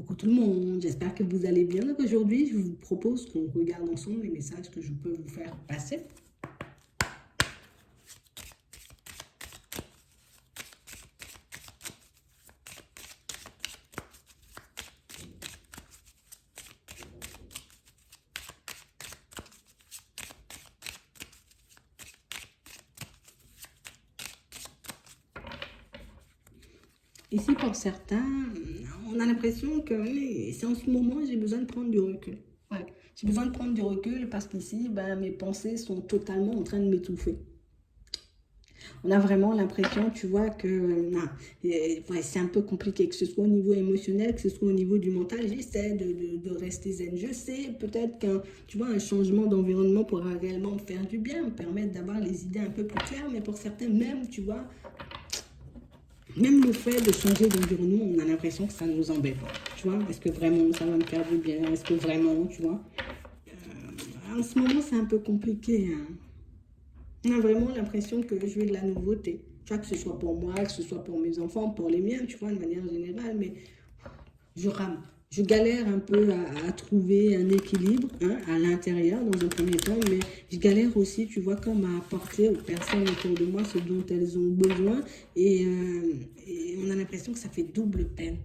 Coucou tout le monde, j'espère que vous allez bien. Donc aujourd'hui, je vous propose qu'on regarde ensemble les messages que je peux vous faire passer. Ici, pour certains, on a l'impression que c'est en ce moment, j'ai besoin de prendre du recul. Ouais, j'ai besoin de prendre du recul parce qu'ici, mes pensées sont totalement en train de m'étouffer. On a vraiment l'impression, tu vois, que ouais, c'est un peu compliqué, que ce soit au niveau émotionnel, que ce soit au niveau du mental. J'essaie de rester zen. Je sais peut-être un changement d'environnement pourra réellement me faire du bien, me permettre d'avoir les idées un peu plus claires, mais pour certains même, tu vois, même le fait de changer d'environnement, on a l'impression que ça nous embête. Tu vois, est-ce que vraiment ça va me faire du bien? Est-ce que vraiment, tu vois, en ce moment, c'est un peu compliqué, hein. On a vraiment l'impression que je veux de la nouveauté. Tu vois, que ce soit pour moi, que ce soit pour mes enfants, pour les miens, tu vois, de manière générale, mais je rame. Je galère un peu à trouver un équilibre à l'intérieur dans un premier temps, mais je galère aussi, tu vois, comme à apporter aux personnes autour de moi ce dont elles ont besoin et on a l'impression que ça fait double peine.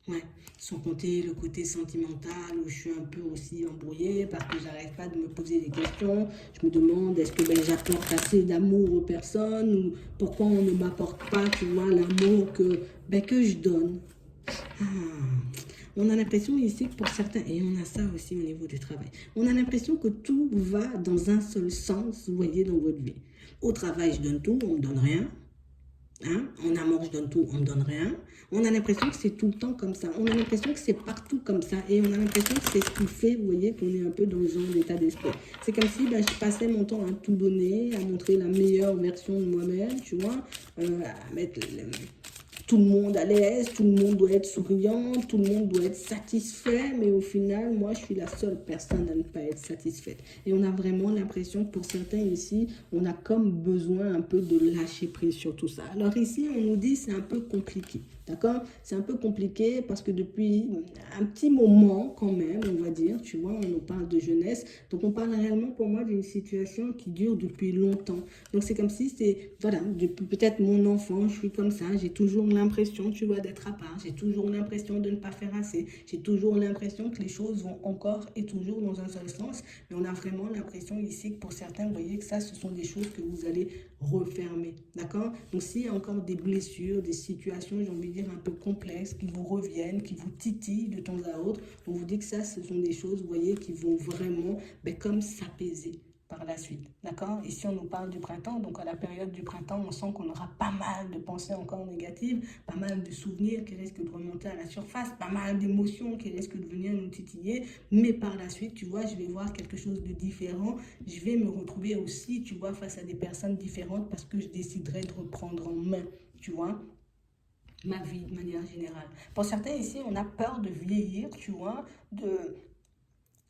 Ouais, sans compter le côté sentimental où je suis un peu aussi embrouillée parce que j'arrête pas de me poser des questions. Je me demande est-ce que j'apporte assez d'amour aux personnes ou pourquoi on ne m'apporte pas, tu vois, l'amour que je donne. Ah, on a l'impression ici que pour certains, et on a ça aussi au niveau du travail, on a l'impression que tout va dans un seul sens, vous voyez, dans votre vie. Au travail, je donne tout, on ne me donne rien. Hein? En amour, je donne tout, on ne donne rien. On a l'impression que c'est tout le temps comme ça. On a l'impression que c'est partout comme ça. Et on a l'impression que c'est ce qui fait, vous voyez, qu'on est un peu dans ce genre d'état d'esprit. C'est comme si je passais mon temps à tout donner, à montrer la meilleure version de moi-même, tu vois, à mettre tout le monde à l'aise, tout le monde doit être souriant, tout le monde doit être satisfait, mais au final, moi, je suis la seule personne à ne pas être satisfaite. Et on a vraiment l'impression que pour certains ici, on a comme besoin un peu de lâcher prise sur tout ça. Alors ici, on nous dit c'est un peu compliqué, d'accord? C'est un peu compliqué parce que depuis un petit moment, quand même, on va dire, tu vois, on nous parle de jeunesse, donc on parle réellement pour moi d'une situation qui dure depuis longtemps. Donc c'est comme si c'est, voilà, depuis peut-être mon enfant, je suis comme ça, j'ai toujours l'impression, tu vois, d'être à part, j'ai toujours l'impression de ne pas faire assez, j'ai toujours l'impression que les choses vont encore et toujours dans un seul sens, mais on a vraiment l'impression ici que pour certains, vous voyez que ça, ce sont des choses que vous allez refermer, d'accord? Donc s'il y a encore des blessures, des situations, j'ai envie de dire un peu complexes, qui vous reviennent, qui vous titillent de temps à autre, on vous dit que ça, ce sont des choses, vous voyez, qui vont vraiment, comme s'apaiser par la suite, d'accord? Ici, on nous parle du printemps, donc à la période du printemps, on sent qu'on aura pas mal de pensées encore négatives, pas mal de souvenirs qui risquent de remonter à la surface, pas mal d'émotions qui risquent de venir nous titiller, mais par la suite, tu vois, je vais voir quelque chose de différent, je vais me retrouver aussi, tu vois, face à des personnes différentes parce que je déciderai de reprendre en main, tu vois, ma vie de manière générale. Pour certains ici, on a peur de vieillir, tu vois,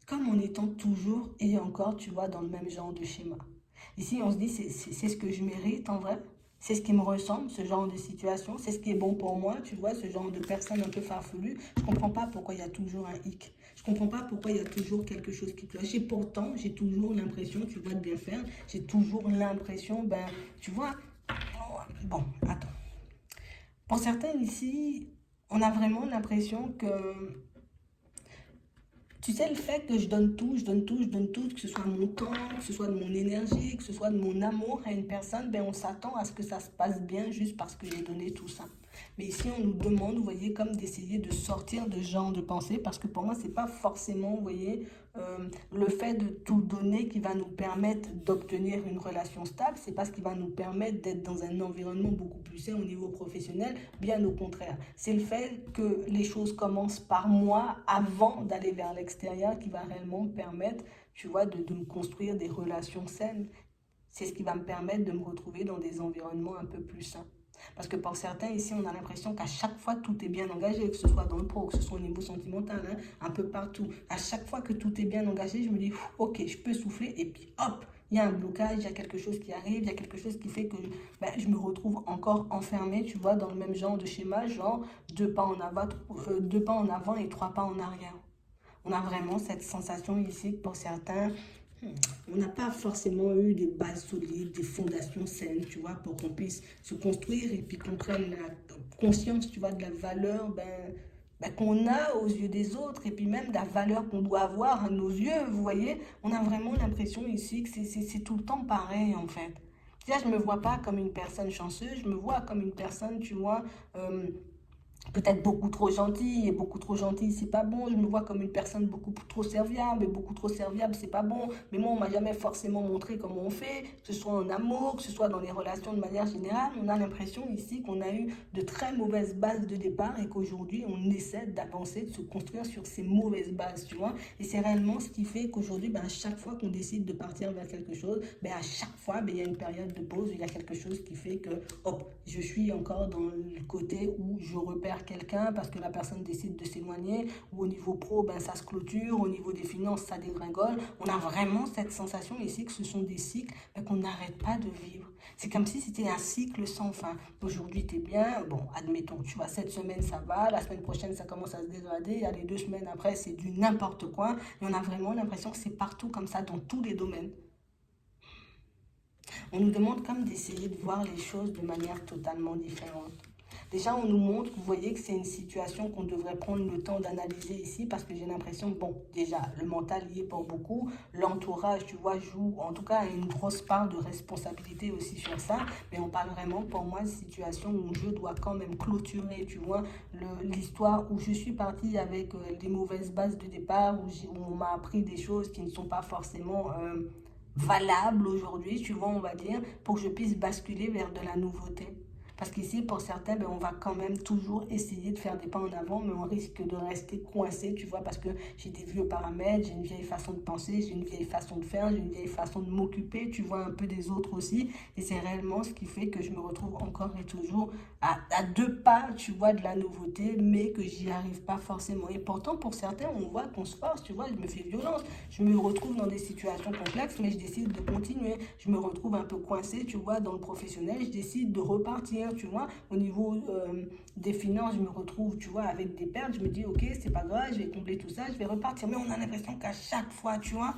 comme en étant toujours et encore, tu vois, dans le même genre de schéma. Ici, on se dit, c'est ce que je mérite en vrai. C'est ce qui me ressemble, ce genre de situation. C'est ce qui est bon pour moi, tu vois, ce genre de personne un peu farfelue. Je ne comprends pas pourquoi il y a toujours un hic. Je ne comprends pas pourquoi il y a toujours quelque chose qui cloche. Et pourtant, j'ai toujours l'impression, tu vois, de bien faire. J'ai toujours l'impression, tu vois, bon, attends. Pour certains ici, on a vraiment l'impression que tu sais, le fait que je donne tout, je donne tout, je donne tout, que ce soit mon temps, que ce soit de mon énergie, que ce soit de mon amour à une personne, on s'attend à ce que ça se passe bien juste parce que j'ai donné tout ça. Mais ici, on nous demande, vous voyez, comme d'essayer de sortir de ce genre de pensée, parce que pour moi, c'est pas forcément, vous voyez, le fait de tout donner qui va nous permettre d'obtenir une relation stable, c'est pas ce qui va nous permettre d'être dans un environnement beaucoup plus sain au niveau professionnel, bien au contraire. C'est le fait que les choses commencent par moi avant d'aller vers l'extérieur qui va réellement me permettre, tu vois, de me construire des relations saines. C'est ce qui va me permettre de me retrouver dans des environnements un peu plus sains. Parce que pour certains, ici, on a l'impression qu'à chaque fois, tout est bien engagé, que ce soit dans le pro, que ce soit au niveau sentimental, un peu partout. À chaque fois que tout est bien engagé, je me dis, ok, je peux souffler, et puis hop, Il y a un blocage, il y a quelque chose qui arrive, il y a quelque chose qui fait que je me retrouve encore enfermée, tu vois, dans le même genre de schéma, genre 2 pas en avant et 3 pas en arrière. On a vraiment cette sensation ici que pour certains, on n'a pas forcément eu des bases solides, des fondations saines, tu vois, pour qu'on puisse se construire et puis qu'on prenne la conscience, tu vois, de la valeur qu'on a aux yeux des autres et puis même de la valeur qu'on doit avoir à nos yeux, vous voyez. On a vraiment l'impression ici que c'est tout le temps pareil, en fait. Là, je ne me vois pas comme une personne chanceuse, je me vois comme une personne, tu vois, peut-être beaucoup trop gentille, et beaucoup trop gentille, c'est pas bon. Je me vois comme une personne beaucoup trop serviable, et beaucoup trop serviable, c'est pas bon. Mais moi, on m'a jamais forcément montré comment on fait, que ce soit en amour, que ce soit dans les relations de manière générale. On a l'impression ici qu'on a eu de très mauvaises bases de départ et qu'aujourd'hui, on essaie d'avancer, de se construire sur ces mauvaises bases, tu vois. Et c'est réellement ce qui fait qu'aujourd'hui, à chaque fois qu'on décide de partir vers quelque chose, à chaque fois, il y a une période de pause, il y a quelque chose qui fait que, hop, je suis encore dans le côté où je repère quelqu'un parce que la personne décide de s'éloigner, ou au niveau pro, ça se clôture, au niveau des finances, ça dégringole. On a vraiment cette sensation ici que ce sont des cycles qu'on n'arrête pas de vivre. C'est comme si c'était un cycle sans fin. Aujourd'hui, tu es bien, bon, admettons, tu vois, cette semaine, ça va, la semaine prochaine, ça commence à se dégrader, et les 2 semaines après, c'est du n'importe quoi. Et on a vraiment l'impression que c'est partout comme ça, dans tous les domaines. On nous demande comme d'essayer de voir les choses de manière totalement différente. Déjà, on nous montre, vous voyez que c'est une situation qu'on devrait prendre le temps d'analyser ici parce que j'ai l'impression, bon, déjà, le mental y est pour beaucoup, l'entourage, tu vois, joue, en tout cas, une grosse part de responsabilité aussi sur ça, mais on parle vraiment, pour moi, de situation où je dois quand même clôturer, tu vois, l'histoire où je suis partie avec des mauvaises bases de départ, où on m'a appris des choses qui ne sont pas forcément valables aujourd'hui, tu vois, on va dire, pour que je puisse basculer vers de la nouveauté. Parce qu'ici, pour certains, on va quand même toujours essayer de faire des pas en avant, mais on risque de rester coincé, tu vois, parce que j'ai des vieux paramètres, j'ai une vieille façon de penser, j'ai une vieille façon de faire, j'ai une vieille façon de m'occuper, tu vois, un peu des autres aussi. Et c'est réellement ce qui fait que je me retrouve encore et toujours à 2 pas, tu vois, de la nouveauté, mais que j'y arrive pas forcément. Et pourtant, pour certains, on voit qu'on se force, tu vois, je me fais violence, je me retrouve dans des situations complexes, mais je décide de continuer. Je me retrouve un peu coincé, tu vois, dans le professionnel, je décide de repartir, tu vois. Au niveau des finances, je me retrouve, tu vois, avec des pertes, je me dis, ok, c'est pas grave, je vais combler tout ça, je vais repartir. Mais on a l'impression qu'à chaque fois, tu vois,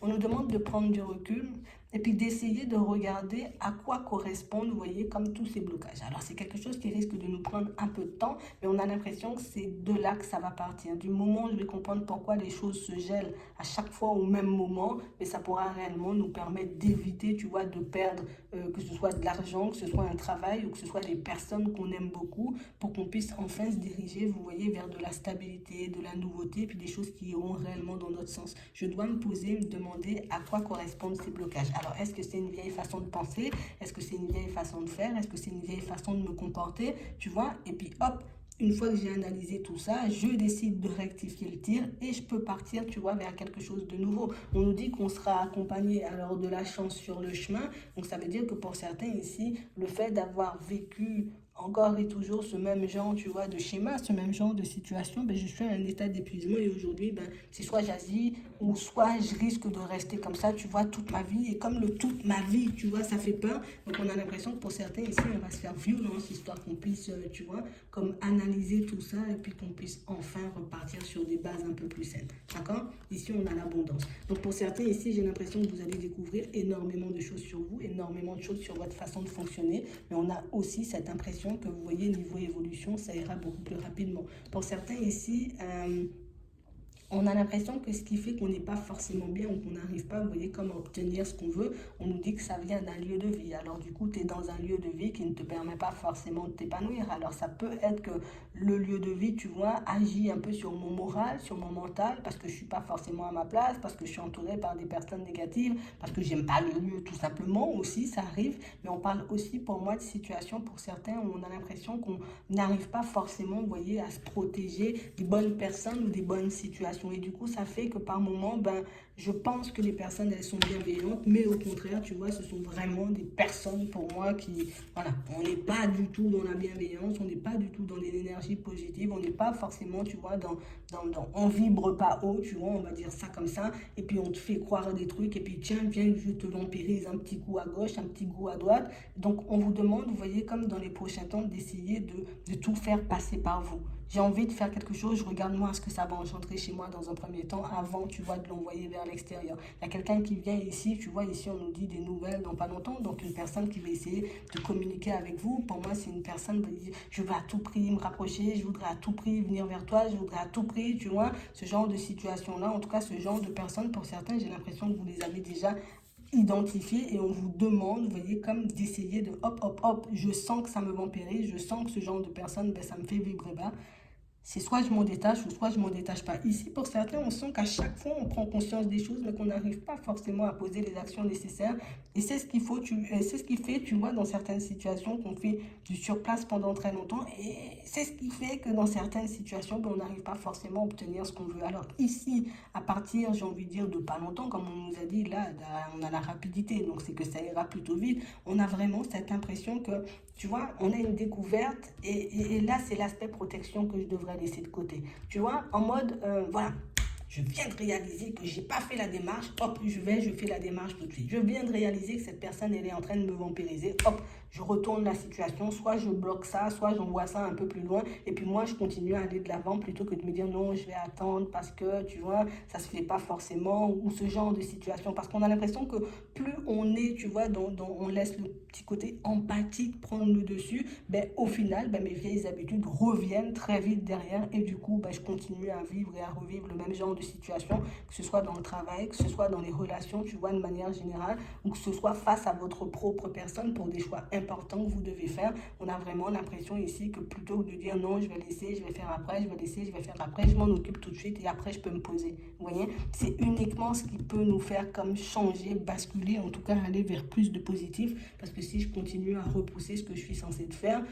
on nous demande de prendre du recul et puis d'essayer de regarder à quoi correspondent, vous voyez, comme tous ces blocages. Alors, c'est quelque chose qui risque de nous prendre un peu de temps, mais on a l'impression que c'est de là que ça va partir. Du moment où je vais comprendre pourquoi les choses se gèlent à chaque fois au même moment, mais ça pourra réellement nous permettre d'éviter, tu vois, de perdre, que ce soit de l'argent, que ce soit un travail ou que ce soit des personnes qu'on aime beaucoup, pour qu'on puisse enfin se diriger, vous voyez, vers de la stabilité, de la nouveauté, puis des choses qui iront réellement dans notre sens. Je dois me poser, me demander à quoi correspondent ces blocages. Alors, est-ce que c'est une vieille façon de penser? Est-ce que c'est une vieille façon de faire? Est-ce que c'est une vieille façon de me comporter? Tu vois? Et puis, hop, une fois que j'ai analysé tout ça, je décide de rectifier le tir et je peux partir, tu vois, vers quelque chose de nouveau. On nous dit qu'on sera accompagné alors de la chance sur le chemin. Donc, ça veut dire que pour certains ici, le fait d'avoir vécu encore et toujours ce même genre, tu vois, de schéma, ce même genre de situation, je suis à un état d'épuisement et aujourd'hui, c'est soit j'agis ou soit je risque de rester comme ça, tu vois, toute ma vie. Et comme le toute ma vie, tu vois, ça fait peur. Donc, on a l'impression que pour certains ici, on va se faire violence, histoire qu'on puisse, tu vois, comme analyser tout ça et puis qu'on puisse enfin repartir sur des bases un peu plus saines. D'accord? Ici, on a l'abondance. Donc, pour certains ici, j'ai l'impression que vous allez découvrir énormément de choses sur vous, énormément de choses sur votre façon de fonctionner. Mais on a aussi cette impression que vous voyez, niveau évolution, ça ira beaucoup plus rapidement. Pour certains ici, on a l'impression que ce qui fait qu'on n'est pas forcément bien ou qu'on n'arrive pas, vous voyez, comme à obtenir ce qu'on veut, on nous dit que ça vient d'un lieu de vie. Alors du coup, tu es dans un lieu de vie qui ne te permet pas forcément de t'épanouir. Alors ça peut être que le lieu de vie, tu vois, agit un peu sur mon moral, sur mon mental, parce que je ne suis pas forcément à ma place, parce que je suis entourée par des personnes négatives, parce que j'aime pas le lieu tout simplement aussi, ça arrive. Mais on parle aussi pour moi de situations pour certains où on a l'impression qu'on n'arrive pas forcément, vous voyez, à se protéger des bonnes personnes ou des bonnes situations situation. Et du coup, ça fait que par moment, ben, je pense que les personnes, elles sont bienveillantes, mais au contraire, tu vois, ce sont vraiment des personnes pour moi qui, voilà, on n'est pas du tout dans la bienveillance, on n'est pas du tout dans l'énergie positive, on n'est pas forcément, tu vois, on vibre pas haut, tu vois, on va dire ça comme ça, et puis on te fait croire des trucs, et puis tiens, viens, je te vampirise un petit coup à gauche, un petit coup à droite. Donc, on vous demande, vous voyez, comme dans les prochains temps, d'essayer de tout faire passer par vous. J'ai envie de faire quelque chose, je regarde moi ce que ça va engendrer chez moi dans un premier temps avant, tu vois, de l'envoyer vers l'extérieur. Il y a quelqu'un qui vient ici, tu vois, ici on nous dit des nouvelles dans pas longtemps, donc une personne qui va essayer de communiquer avec vous, pour moi c'est une personne qui dit, je veux à tout prix me rapprocher, je voudrais à tout prix venir vers toi, je voudrais à tout prix, tu vois, ce genre de situation-là, en tout cas ce genre de personnes, pour certains, j'ai l'impression que vous les avez déjà identifié et on vous demande, vous voyez, comme d'essayer de hop, hop, hop, je sens que ça me vampirise, je sens que ce genre de personne, ben, ça me fait vibrer bas. C'est soit je m'en détache ou soit je m'en détache pas. Ici, pour certains, on sent qu'à chaque fois, on prend conscience des choses, mais qu'on n'arrive pas forcément à poser les actions nécessaires. Et c'est ce qu'il faut, c'est ce qui fait, tu vois, dans certaines situations, qu'on fait du surplace pendant très longtemps. Et c'est ce qui fait que dans certaines situations, ben, on n'arrive pas forcément à obtenir ce qu'on veut. Alors ici, à partir, j'ai envie de dire, de pas longtemps, comme on nous a dit, là, on a la rapidité, donc c'est que ça ira plutôt vite. On a vraiment cette impression que tu vois, on a une découverte et là, c'est l'aspect protection que je devrais laisser de côté. Tu vois, en mode, voilà, je viens de réaliser que j'ai pas fait la démarche, hop, je fais la démarche tout de suite. Je viens de réaliser que cette personne, elle est en train de me vampiriser, hop, je retourne la situation, soit je bloque ça, soit j'envoie ça un peu plus loin, et puis moi, je continue à aller de l'avant plutôt que de me dire non, je vais attendre parce que, tu vois, ça se fait pas forcément, ou ce genre de situation, parce qu'on a l'impression que plus on est, tu vois, on laisse le petit côté empathique prendre le dessus, ben, au final, ben, mes vieilles habitudes reviennent très vite derrière, et du coup, ben, je continue à vivre et à revivre le même genre de situation, que ce soit dans le travail, que ce soit dans les relations, tu vois, de manière générale, ou que ce soit face à votre propre personne pour des choix importants que vous devez faire. On a vraiment l'impression ici que plutôt que de dire non, je vais laisser, je vais faire après, je vais laisser, je vais faire après, je m'en occupe tout de suite et après je peux me poser. Vous voyez, c'est uniquement ce qui peut nous faire comme changer, basculer, en tout cas aller vers plus de positif, parce que si je continue à repousser ce que je suis censée de faire,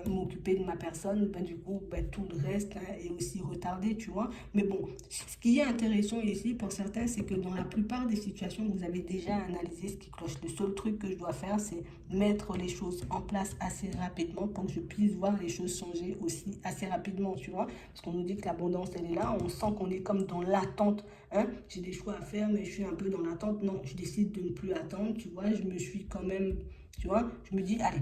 m'occuper de ma personne, ben, du coup, ben, tout le reste hein, est aussi retardé, tu vois. Mais bon, ce qui est intéressant ici pour certains, c'est que dans la plupart des situations, vous avez déjà analysé ce qui cloche. Le seul truc que je dois faire, c'est mettre les choses en place assez rapidement pour que je puisse voir les choses changer aussi assez rapidement, tu vois. Parce qu'on nous dit que l'abondance, elle est là, on sent qu'on est comme dans l'attente. Hein? J'ai des choix à faire, mais je suis un peu dans l'attente. Non, je décide de ne plus attendre, tu vois. Je me suis quand même, tu vois, je me dis, allez,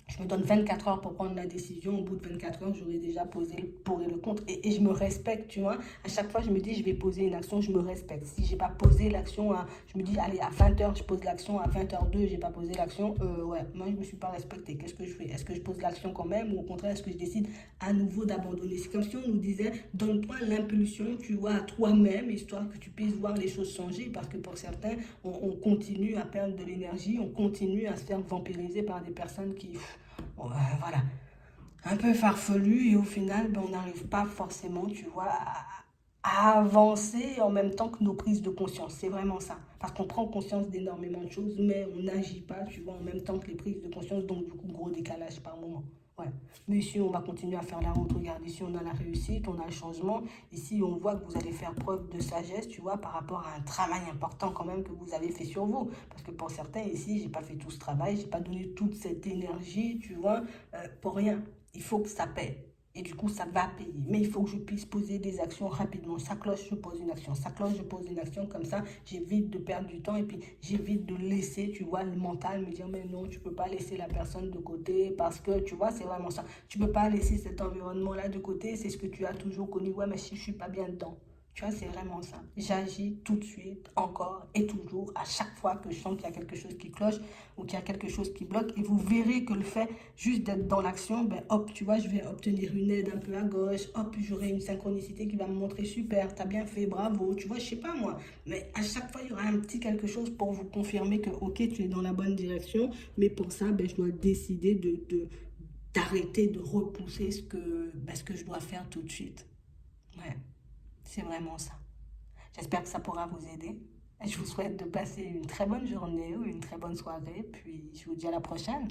je me donne 24 heures pour prendre la décision. Au bout de 24 heures, j'aurai déjà posé le pour et le contre. Et je me respecte, tu vois. À chaque fois, je me dis, je vais poser une action, je me respecte. Si je n'ai pas posé l'action, je me dis, allez, à 20 heures, je pose l'action. À 20h02, je n'ai pas posé l'action. Ouais, moi, je ne me suis pas respectée. Qu'est-ce que je fais? Est-ce que je pose l'action quand même? Ou au contraire, est-ce que je décide à nouveau d'abandonner? C'est comme si on nous disait, donne-toi l'impulsion, tu vois, à toi-même, histoire que tu puisses voir les choses changer. Parce que pour certains, on continue à perdre de l'énergie, on continue à se faire vampiriser par des personnes qui... voilà, un peu farfelu et au final, ben, on n'arrive pas forcément, tu vois, à avancer en même temps que nos prises de conscience. C'est vraiment ça. Parce qu'on prend conscience d'énormément de choses, mais on n'agit pas, tu vois, en même temps que les prises de conscience. Donc, du coup, gros décalage par moment. Ouais. Mais ici, on va continuer à faire la route. Regarde, ici, on a la réussite, on a le changement. Ici, on voit que vous allez faire preuve de sagesse, tu vois, par rapport à un travail important quand même que vous avez fait sur vous. Parce que pour certains, ici, j'ai pas fait tout ce travail, j'ai pas donné toute cette énergie, tu vois, pour rien. Il faut que ça paie. Et du coup, ça va payer. Mais il faut que je puisse poser des actions rapidement. Ça cloche, je pose une action. Ça cloche, je pose une action. Comme ça, j'évite de perdre du temps et puis j'évite de laisser, tu vois, le mental me dire, mais non, tu peux pas laisser la personne de côté parce que, tu vois, c'est vraiment ça. Tu peux pas laisser cet environnement-là de côté. C'est ce que tu as toujours connu. Ouais, mais si je suis pas bien dedans. Tu vois, c'est vraiment ça. J'agis tout de suite, encore et toujours, à chaque fois que je sens qu'il y a quelque chose qui cloche ou qu'il y a quelque chose qui bloque. Et vous verrez que le fait juste d'être dans l'action, ben hop, tu vois, je vais obtenir une aide un peu à gauche. Hop, j'aurai une synchronicité qui va me montrer super, t'as bien fait, bravo. Tu vois, je sais pas moi. Mais à chaque fois, il y aura un petit quelque chose pour vous confirmer que, ok, tu es dans la bonne direction. Mais pour ça, ben, je dois décider d'arrêter de repousser ce que je dois faire tout de suite. Ouais. C'est vraiment ça. J'espère que ça pourra vous aider. Je vous souhaite de passer une très bonne journée ou une très bonne soirée. Puis je vous dis à la prochaine.